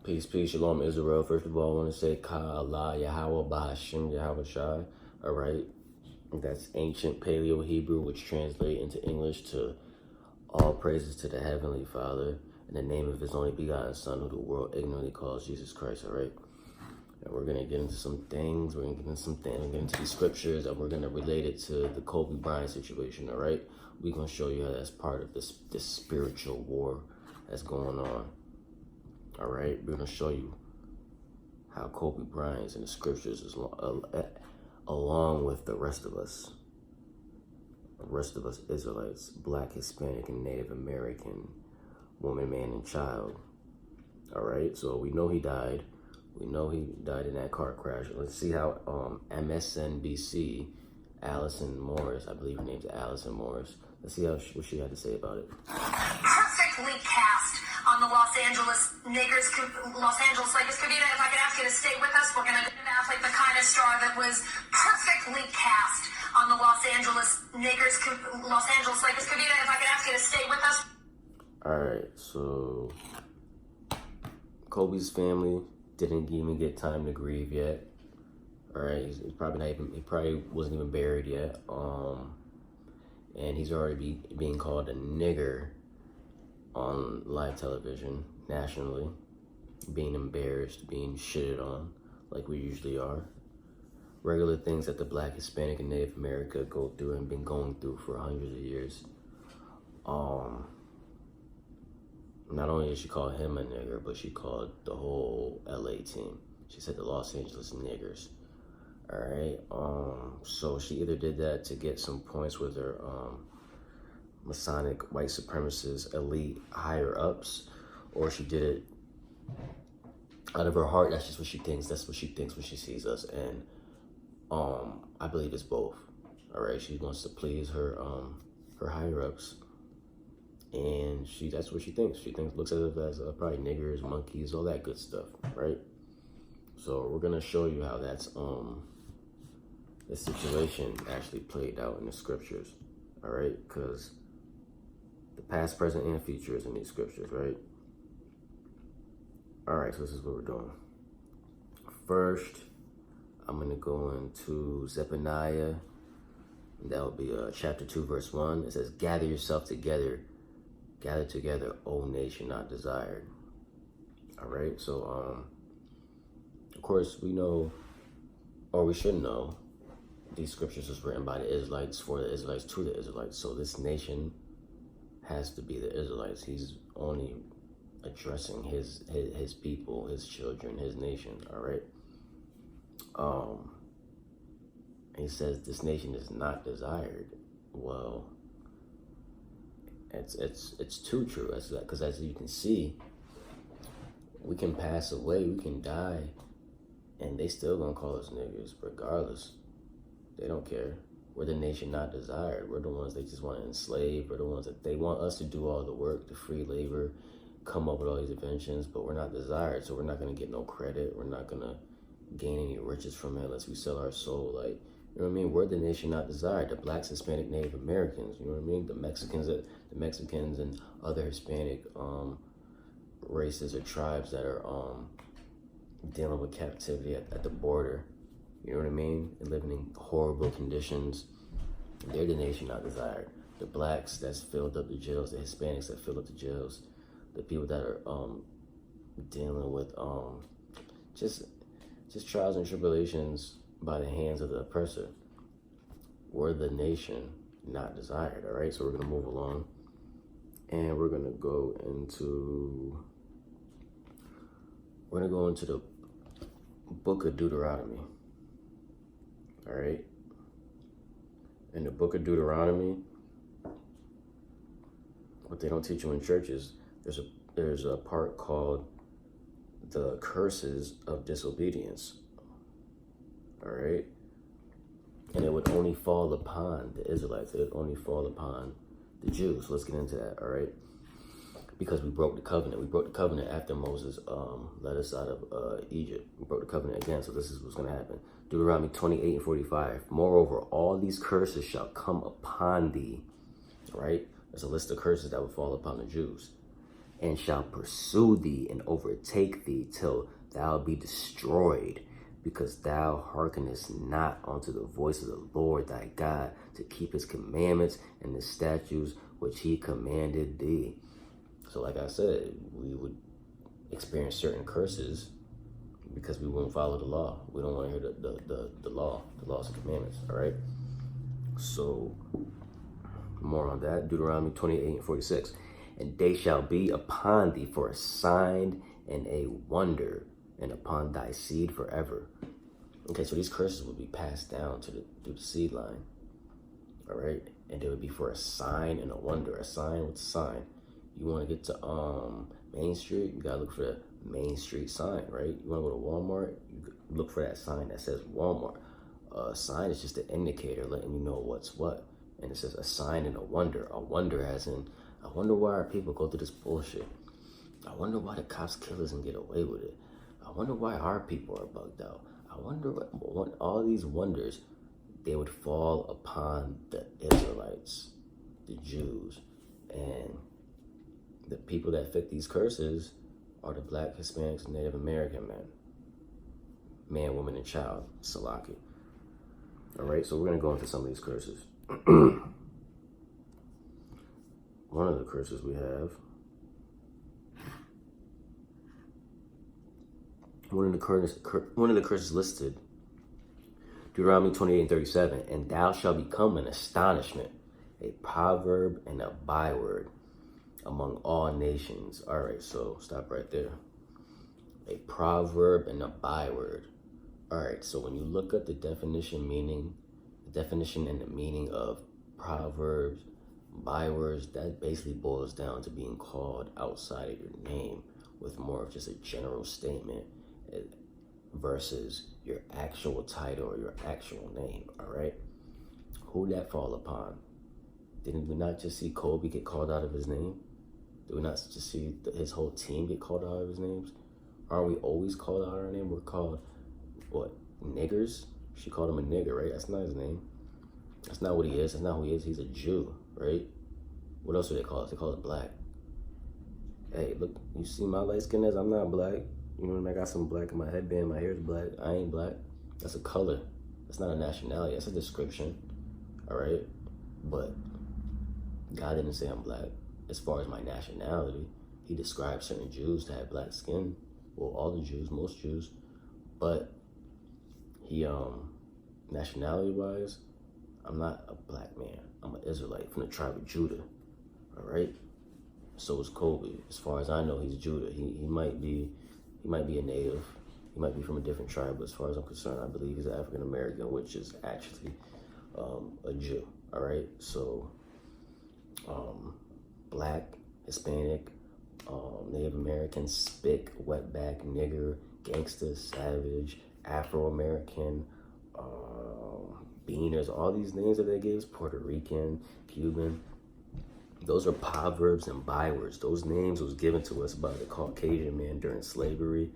Peace, peace, shalom, Israel. First of all, I want to say Ka'Allah, Yahweh, Bahashim, Yahweh Shai. All right. That's ancient Paleo Hebrew, which translates into English to all praises to the Heavenly Father in the name of His only begotten Son, who the world ignorantly calls Jesus Christ. All right. And we're going to get into some things. We're going to get into these scriptures, and we're going to relate it to the Kobe Bryant situation. All right. We're going to show you how that's part of this spiritual war that's going on. All right, we're going to show you how Kobe Bryant in the scriptures is along with the rest of us Israelites, Black, Hispanic, and Native American, woman, man, and child. All right, so we know he died. We know he died in that car crash. Let's see how MSNBC, Allison Morris, I believe her name's Allison Morris. Let's see what she had to say about it. Perfectly cast on the Los Angeles Lakers Kavita, if I could ask you to stay with us, we're going to have like the kind of star that was perfectly cast on the Los Angeles Lakers Kavita, if I could ask you to stay with us. All right, so Kobe's family didn't even get time to grieve yet. All right, he probably wasn't even buried yet. And he's already being called a nigger on live television nationally, being embarrassed, being shitted on like we usually are. Regular things that the Black, Hispanic, and Native America go through and been going through for hundreds of years. Not only did she call him a nigger, but she called the whole LA team. She said the Los Angeles niggers. All right. So she either did that to get some points with her Masonic white supremacist elite higher ups, or she did it out of her heart. That's just what she thinks. That's what she thinks when she sees us. And I believe it's both. All right. She wants to please her higher ups, and that's what she thinks. She looks at it as probably niggers, monkeys, all that good stuff, right? So we're gonna show you how that's this situation actually played out in the scriptures, all right? Because the past, present, and future is in these scriptures, right? All right, so this is what we're doing. First, I'm going to go into Zephaniah. That will be chapter 2, verse 1. It says, gather yourself together. Gather together, O nation not desired. All right, so, of course, we know, or we should know, these scriptures was written by the Israelites, for the Israelites, to the Israelites. So this nation has to be the Israelites. He's only addressing his people, his children, his nation. All right. He says this nation is not desired. Well, it's too true. Because as you can see, we can pass away, we can die, and they still gonna call us niggers regardless. They don't care. We're the nation not desired. We're the ones they just want to enslave. We're the ones that they want us to do all the work, the free labor, come up with all these inventions, but we're not desired. So we're not going to get no credit. We're not going to gain any riches from it unless we sell our soul. Like, you know what I mean? We're the nation not desired. The Blacks, Hispanic, Native Americans, you know what I mean? The Mexicans and other Hispanic races or tribes that are dealing with captivity at the border. You know what I mean? And living in horrible conditions. They're the nation not desired. The Blacks that's filled up the jails, the Hispanics that fill up the jails, the people that are dealing with just trials and tribulations by the hands of the oppressor. We're the nation not desired. All right, so we're gonna move along, and we're gonna go into the book of Deuteronomy. All right. In the book of Deuteronomy, what they don't teach you in church is there's a part called the curses of disobedience. All right. And it would only fall upon the Israelites. It would only fall upon the Jews. Let's get into that. All right. Because we broke the covenant. We broke the covenant after Moses led us out of Egypt. We broke the covenant again, so this is what's going to happen. Deuteronomy 28 and 45. Moreover, all these curses shall come upon thee. All right? There's a list of curses that will fall upon the Jews. and shall pursue thee and overtake thee till thou be destroyed, because thou hearkenest not unto the voice of the Lord thy God, to keep his commandments and the statutes which he commanded thee. So like I said, we would experience certain curses because we won't follow the law. We don't want to hear the law, the laws and commandments, all right? So more on that, Deuteronomy 28:46. And they shall be upon thee for a sign and a wonder, and upon thy seed forever. Okay, so these curses will be passed down through the seed line. All right, and they would be for a sign and a wonder. A sign, what's a sign? You want to get to Main Street, you gotta look for the Main Street sign, right? You want to go to Walmart, you look for that sign that says Walmart. A sign is just an indicator letting you know what's what, and it says a sign and a wonder. A wonder as in, I wonder why our people go through this bullshit. I wonder why the cops kill us and get away with it. I wonder why our people are bugged out. I wonder what all these wonders, they would fall upon the Israelites, the Jews, and the people that fit these curses are the Black, Hispanics, and Native American men. Man, woman, and child, Salaki. All right, so we're going to go into some of these curses. One of the curses we have, one of the curses listed, Deuteronomy 28:37, and thou shalt become an astonishment, a proverb and a byword among all nations. All right, so stop right there. A proverb and a byword. All right, so when you look at the definition and the meaning of proverbs, bywords, that basically boils down to being called outside of your name with more of just a general statement versus your actual title or your actual name, all right? Who that fall upon? Didn't we not just see Kobe get called out of his name? Did we not just see his whole team get called out of his names? Aren't we always called out our name? We're called, what, niggers? She called him a nigger, right? That's not his name. That's not what he is. That's not who he is. He's a Jew, right? What else do they call us? They call us black. Hey, look, you see my light skin as I'm not black. You know what I mean? I got some black in my headband. My hair's black. I ain't black. That's a color. That's not a nationality. That's a description, all right? But God didn't say I'm black. As far as my nationality, he described certain Jews that had black skin. Well, all the Jews, most Jews. But he, nationality-wise, I'm not a black man. I'm an Israelite from the tribe of Judah, all right? So is Kobe. As far as I know, he's Judah. He might be a native. He might be from a different tribe, but as far as I'm concerned, I believe he's African American, which is actually a Jew. All right, so black, Hispanic, Native American, spick, wetback, nigger, gangster, savage, Afro-American, beaners, all these names that they gave us, Puerto Rican, Cuban, those are proverbs and bywords. Those names was given to us by the Caucasian man during slavery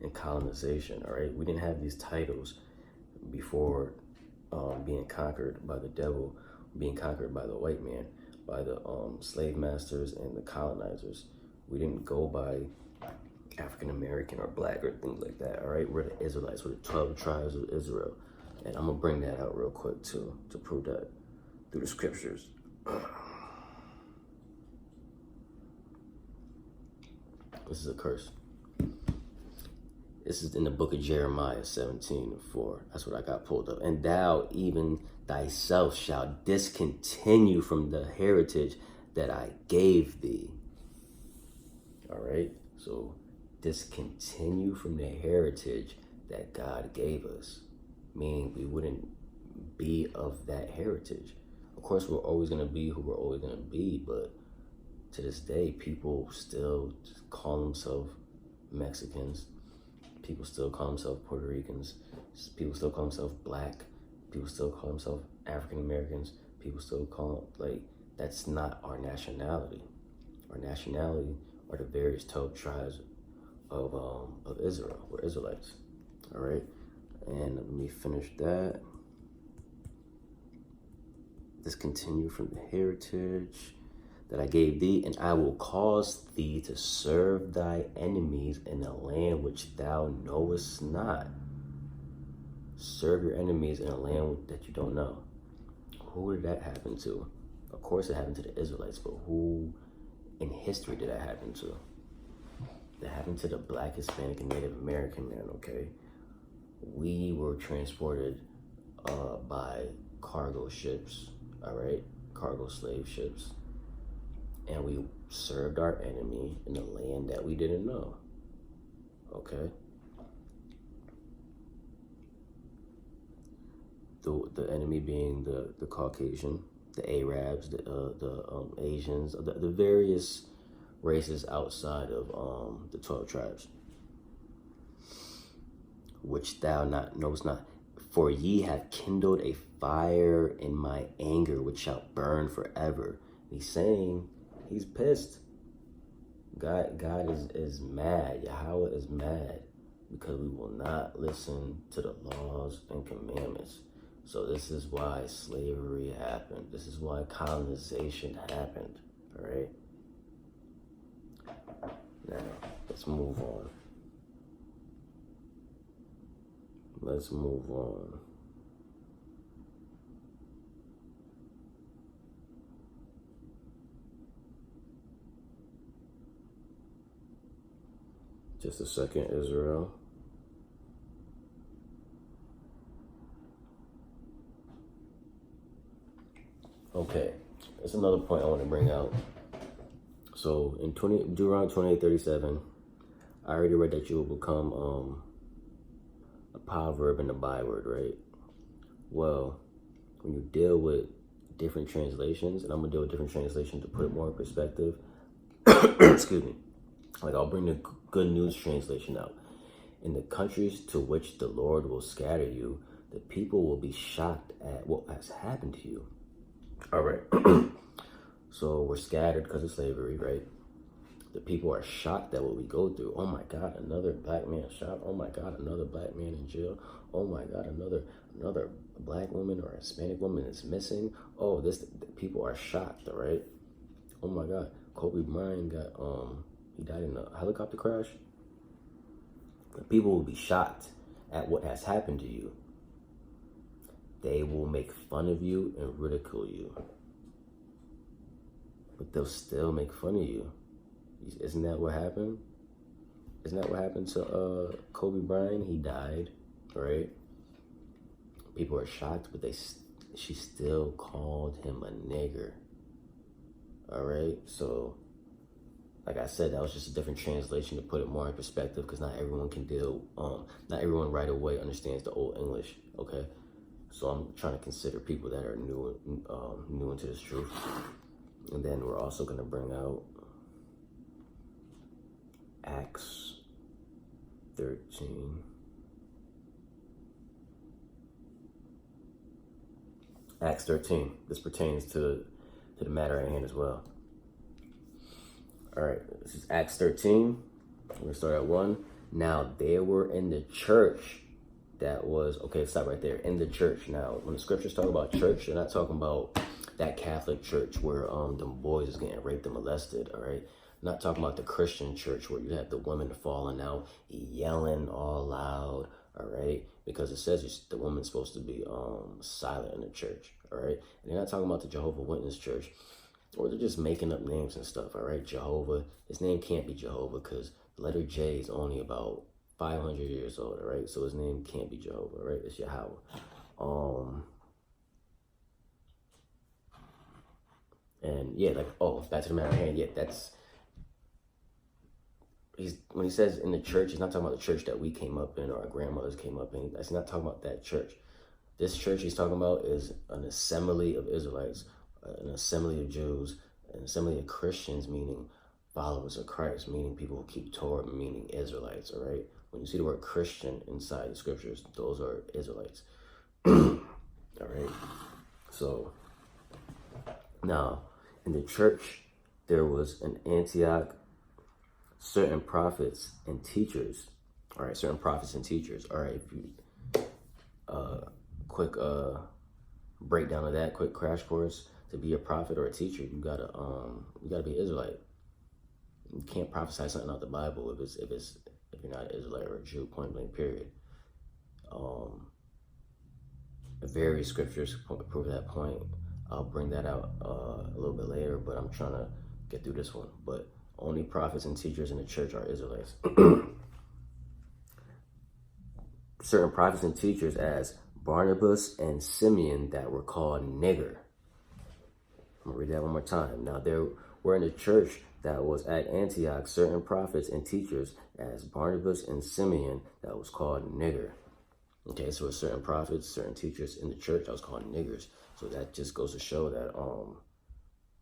and colonization, all right? We didn't have these titles before being conquered by the devil, being conquered by the white man, by the slave masters and the colonizers. We didn't go by African American or black or things like that, all right? We're the Israelites, we're the 12 tribes of Israel. And I'm gonna bring that out real quick too, to prove that through the scriptures. This is a curse. This is in the book of Jeremiah 17:4. That's what I got pulled up. And thou even thyself shalt discontinue from the heritage that I gave thee. All right, so discontinue from the heritage that God gave us, meaning we wouldn't be of that heritage. Of course, we're always going to be who we're always going to be, but to this day, people still call themselves Mexicans. People still call themselves Puerto Ricans. People still call themselves black. People still call themselves African Americans. People still call them, like, that's not our nationality. Our nationality are the various 12 tribes of Israel. We're Israelites, all right? And let me finish that. Discontinue from the heritage. that I gave thee, and I will cause thee to serve thy enemies in a land which thou knowest not. Serve your enemies in a land that you don't know. Who did that happen to? Of course it happened to the Israelites, but who in history did that happen to? That happened to the Black, Hispanic, and Native American man, okay? We were transported by cargo ships, all right? Cargo slave ships. And we served our enemy in a land that we didn't know, okay? The enemy being the Caucasian, the Arabs, the Asians, the various races outside of the 12 tribes, which thou knowest not. For ye have kindled a fire in my anger, which shall burn forever. He's saying he's pissed. God is mad. Yahweh is mad because we will not listen to the laws and commandments. So this is why slavery happened. This is why colonization happened, all right? Now, let's move on. Let's move on. Just a second, Israel. Okay, that's another point I want to bring out. So in Deuteronomy 28:37, I already read that you will become a proverb and a byword, right? Well, when you deal with different translations, and I'm gonna deal with different translations to put it more in perspective. Excuse me. Like I'll bring the Good News translation out. In the countries to which the Lord will scatter you, the people will be shocked at what has happened to you. All right. So we're scattered because of slavery, right? The people are shocked at what we go through. Oh my God, another black man shot. Oh my God, another black man in jail. Oh my God, another black woman or Hispanic woman is missing. Oh, the people are shocked, all right? Oh my God, Kobe Bryant he died in a helicopter crash. The people will be shocked at what has happened to you. They will make fun of you and ridicule you. But they'll still make fun of you. Isn't that what happened? Isn't that what happened to Kobe Bryant? He died, right? People are shocked, but she still called him a nigger. All right? So, like I said, that was just a different translation to put it more in perspective because not everyone can not everyone right away understands the Old English, okay? So I'm trying to consider people that are new into this truth. And then we're also going to bring out Acts 13. Acts 13. This pertains to the matter at hand as well. All right, this is Acts 13. We're going to start at 1. Now, there were in the church that was, okay, stop right there. In the church. Now, when the scriptures talk about church, they're not talking about that Catholic church where the boys is getting raped and molested, all right? Not talking about the Christian church where you have the women falling out, yelling all loud, all right? Because it says the woman's supposed to be silent in the church, all right? And they're not talking about the Jehovah's Witness church, or they're just making up names and stuff, all right? Jehovah, his name can't be Jehovah because the letter J is only about 500 years old, all right? So his name can't be Jehovah, right? It's Yahweh. And yeah, like, back to the matter at hand. Yeah, when he says in the church, he's not talking about the church that we came up in or our grandmothers came up in. He's not talking about that church. This church he's talking about is an assembly of Israelites, an assembly of Jews, an assembly of Christians, meaning followers of Christ, meaning people who keep Torah, meaning Israelites, all right? When you see the word Christian inside the scriptures, those are Israelites. All right? So, now, in the church, there was in Antioch certain prophets and teachers. All right, certain prophets and teachers. All right, if you, quick breakdown of that, quick crash course. to be a prophet or a teacher, you gotta be an Israelite. You can't prophesy something out the Bible if you're not an Israelite or a Jew, point blank, period. Various scriptures prove that point. I'll bring that out a little bit later, but I'm trying to get through this one. But only prophets and teachers in the church are Israelites. Certain prophets and teachers as Barnabas and Simeon that were called nigger. I'm gonna read that one more time. Now there were in the church that was at Antioch certain prophets and teachers as Barnabas and Simeon that was called nigger. Okay, so certain prophets, certain teachers in the church that was called niggers. So that just goes to show that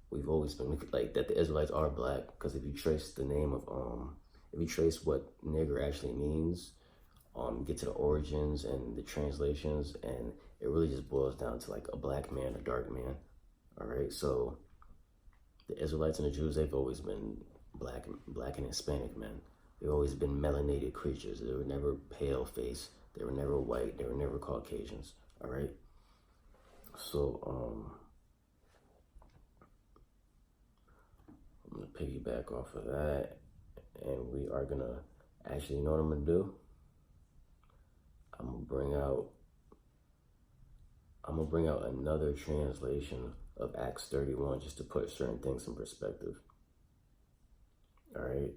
we've always been like that the Israelites are black, because if you trace the name of if you trace what nigger actually means, get to the origins and the translations, and it really just boils down to like a black man, a dark man. All right, so the Israelites and the Jews, they've always been black and Hispanic men. They've always been melanated creatures. They were never pale face. They were never white. They were never Caucasians. All right. So I'm gonna piggyback off of that, and we are gonna actually, you know what I'm gonna do? I'm gonna bring out another translation of Acts 31 just to put certain things in perspective. All right.